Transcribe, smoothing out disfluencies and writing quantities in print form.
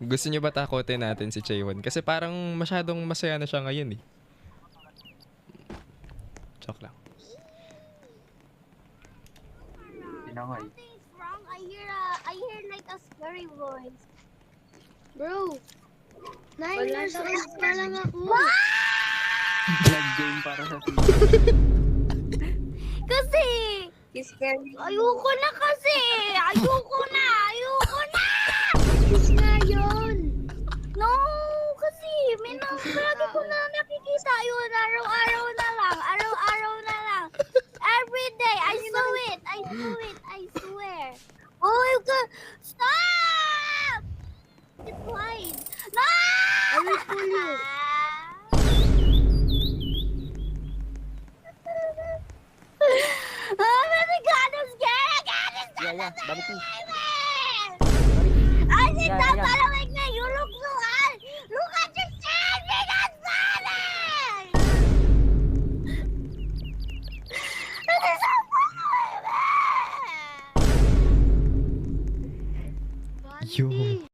Gusto niyo ba takutin natin si Chaewon? Kasi parang masyadong masaya na siya ngayon eh. Joke lang. Pinangay. Something's wrong. I hear like a scary voice. Bro, 9 years old pa lang ako. Vlog game para sa TV. Kasi, Scary. ayoko na kasi. Ayoko na. Yes nga yun. No, kasi lagi ko na nakikita yun. Araw-araw na lang. Every day. I saw it. I swear. Oh my God. Stop! It's quiet. No! I will pull you. Oh my God, I'm scared. Yeah, balik mo. I think Yeah, that's yeah. following me. You look so hard. Look at your standing and falling. This is so following me. Yo.